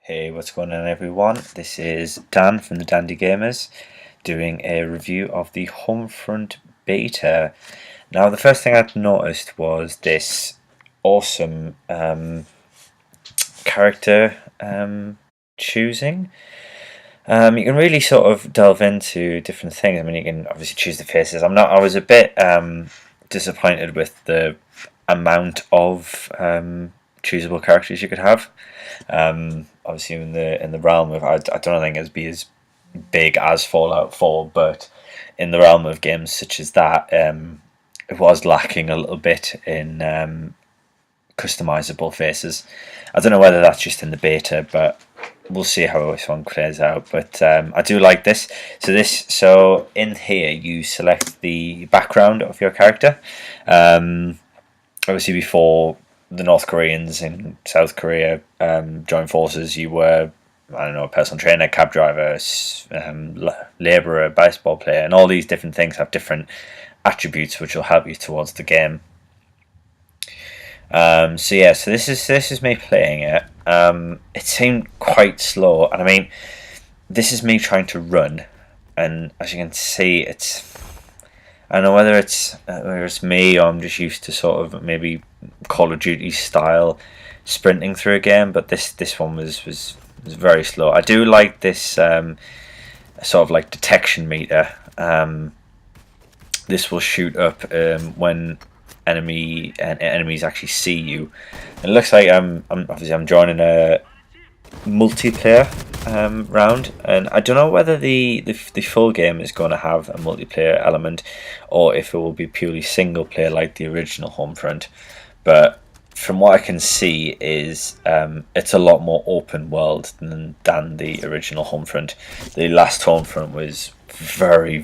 Hey, what's going on everyone? This is Dan from the Dandy Gamers doing a review of the Homefront beta. Now the first thing I'd noticed was this awesome character choosing. You can really sort of delve into different things. I mean, you can obviously choose the faces. I was a bit disappointed with the amount of choosable characters you could have. Obviously, in the realm of I don't think it'd be as big as Fallout 4, but in the realm of games such as that, it was lacking a little bit in customizable faces. I don't know whether that's just in the beta, but we'll see how this one plays out. But I do like this. So in here you select the background of your character. Obviously, before the North Koreans in South Korea joined forces, you were, I don't know, a personal trainer, cab driver, labourer, baseball player, and all these different things have different attributes which will help you towards the game. So this is me playing it. It seemed quite slow, and I mean, this is me trying to run, and as you can see, I don't know whether it's me or I'm just used to sort of maybe Call of Duty style sprinting through a game, but this one was very slow. I do like this sort of like detection meter. This will shoot up when enemies actually see you. It looks like I'm joining a multiplayer round, and I don't know whether the full game is going to have a multiplayer element or if it will be purely single player like the original Homefront. But from what I can see is it's a lot more open world than the original Homefront. The last Homefront was very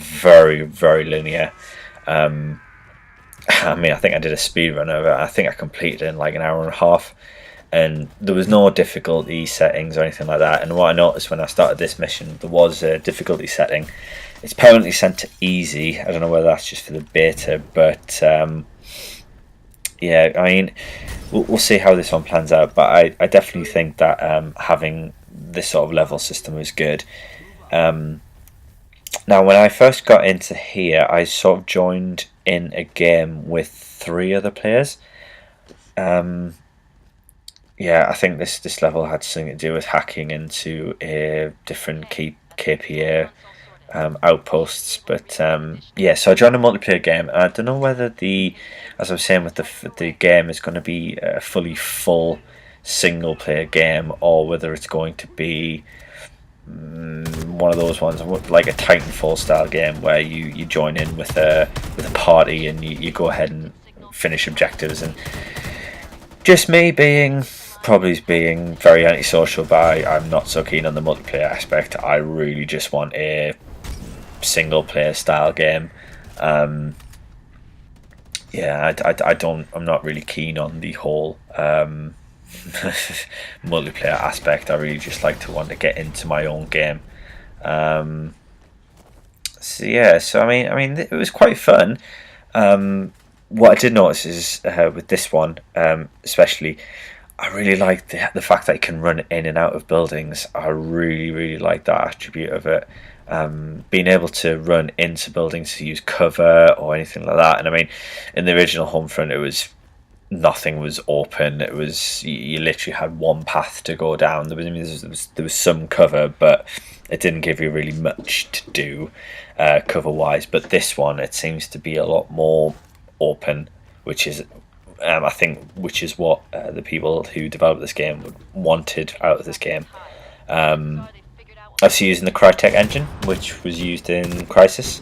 linear. I mean, I think I did a speed run over it. I think I completed it in like an hour and a half, and there was no difficulty settings or anything like that. And what I noticed when I started this mission, there was a difficulty setting. It's permanently set to easy. I don't know whether that's just for the beta, but yeah, I mean, we'll see how this one plans out. But I definitely think that having this sort of level system is good. Now, when I first got into here, I sort of joined in a game with 3 other players. Yeah, I think this level had something to do with hacking into different KPA outposts. But yeah, so I joined a multiplayer game, and I don't know whether as I was saying, with the game is going to be a full single player game, or whether it's going to be one of those ones like a Titanfall style game where you join in with a party and you go ahead and finish objectives. And just me being very antisocial, but I'm not so keen on the multiplayer aspect. I really just want a single player style game. Yeah, I'm not really keen on the whole multiplayer aspect. I really just want to get into my own game. So yeah, so I mean it was quite fun. What I did notice is with this one, especially, I really like the fact that you can run in and out of buildings. I really like that attribute of it. Being able to run into buildings to use cover or anything like that. And I mean, in the original Homefront, nothing was open. It was, you literally had one path to go down. There was some cover, but it didn't give you really much to do cover wise. But this one, it seems to be a lot more open, which is I think what the people who developed this game wanted out of this game. Obviously using the Crytek engine, which was used in Crysis.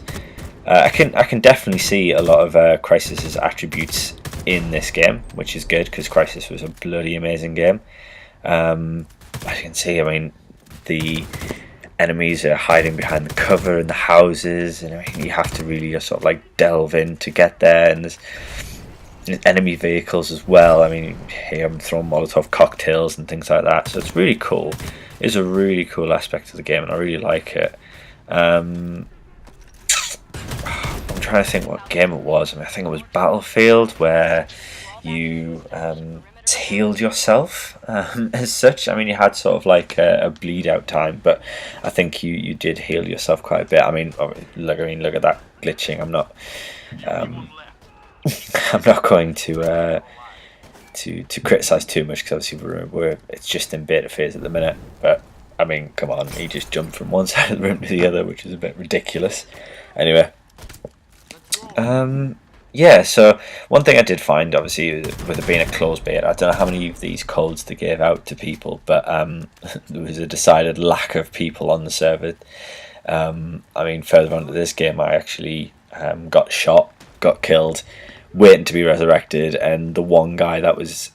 I can definitely see a lot of Crysis's attributes in this game, which is good because Crysis was a bloody amazing game. As you can see, I mean, the enemies are hiding behind the cover in the houses, and I mean, you have to really sort of like delve in to get there. And there's enemy vehicles as well. I mean, here I'm throwing Molotov cocktails and things like that, so it's really cool. It's a really cool aspect of the game, and I really like it. I'm trying to think what game it was. I mean, I think it was Battlefield, where you healed yourself as such. I mean, you had sort of like a bleed out time, but I think you did heal yourself quite a bit. I mean, look at that glitching. I'm not I'm not going to criticize too much because obviously we're it's just in beta phase at the minute. But I mean, come on, he just jumped from one side of the room to the other, which is a bit ridiculous. Anyway, yeah, so one thing I did find, obviously, with it being a closed beta, I don't know how many of these codes they gave out to people, but there was a decided lack of people on the server. I mean, further on to this game, I actually got shot, got killed, waiting to be resurrected, and the one guy that was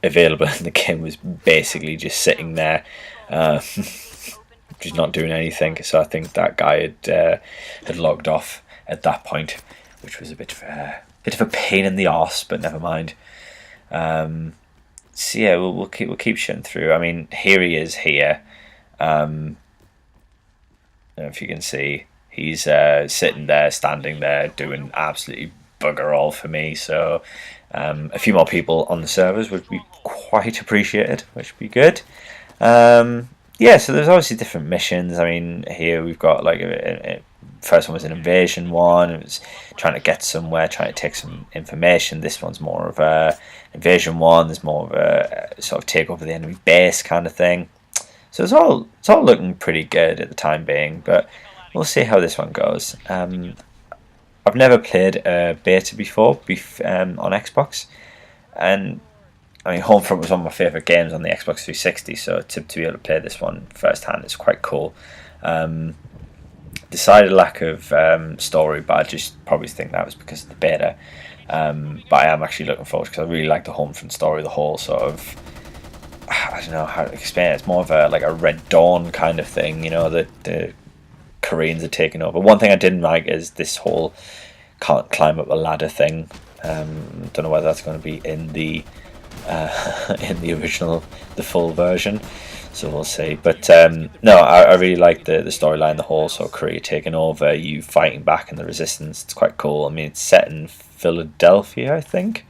available in the game was basically just sitting there, just not doing anything. So I think that guy had logged off at that point, which was a bit of a pain in the arse, but never mind. So yeah, we'll keep shooting through. I mean, here he is here. I don't know if you can see, he's sitting there, standing there, doing absolutely bugger all for me. So a few more people on the servers would be quite appreciated, which would be good. Yeah, so there's obviously different missions. I mean, here we've got like first one was an invasion one. It was trying to get somewhere, trying to take some information. This one's more of a invasion one. There's more of a sort of take over the enemy base kind of thing. So it's all looking pretty good at the time being, but we'll see how this one goes. I've never played a beta before on Xbox, and I mean, Homefront was one of my favourite games on the Xbox 360, so to be able to play this one firsthand is quite cool. Decided lack of story, but I just probably think that was because of the beta. But I am actually looking forward because I really like the Homefront story, the whole sort of, I don't know how to explain it. It's more of like a Red Dawn kind of thing, you know, the Koreans are taking over. One thing I didn't like is this whole can't climb up a ladder thing. Don't know whether that's going to be in the original, the full version, so we'll see. But no, I really like the storyline, the whole sort of Korea taking over, you fighting back in the resistance. It's quite cool. I mean, it's set in Philadelphia, I think.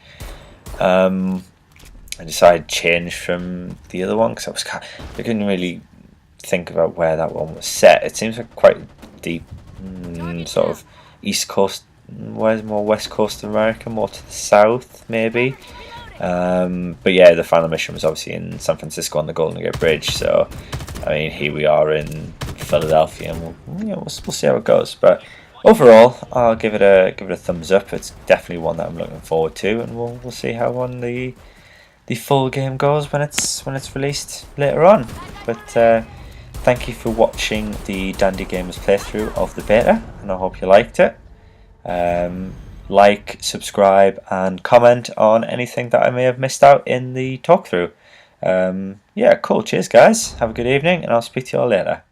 I decided to change from the other one because I couldn't really think about where that one was set. It seems like quite deep, sort of east coast, where's more west coast of America, more to the south maybe. But yeah, the final mission was obviously in San Francisco on the Golden Gate Bridge. So I mean, here we are in Philadelphia, and we'll see how it goes. But overall, I'll give it a thumbs up. It's definitely one that I'm looking forward to, and we'll see how on the full game goes when it's released later on. But thank you for watching the Dandy Gamers playthrough of the beta, and I hope you liked it. Like, subscribe, and comment on anything that I may have missed out in the talk through. Yeah, cool. Cheers, guys. Have a good evening, and I'll speak to you all later.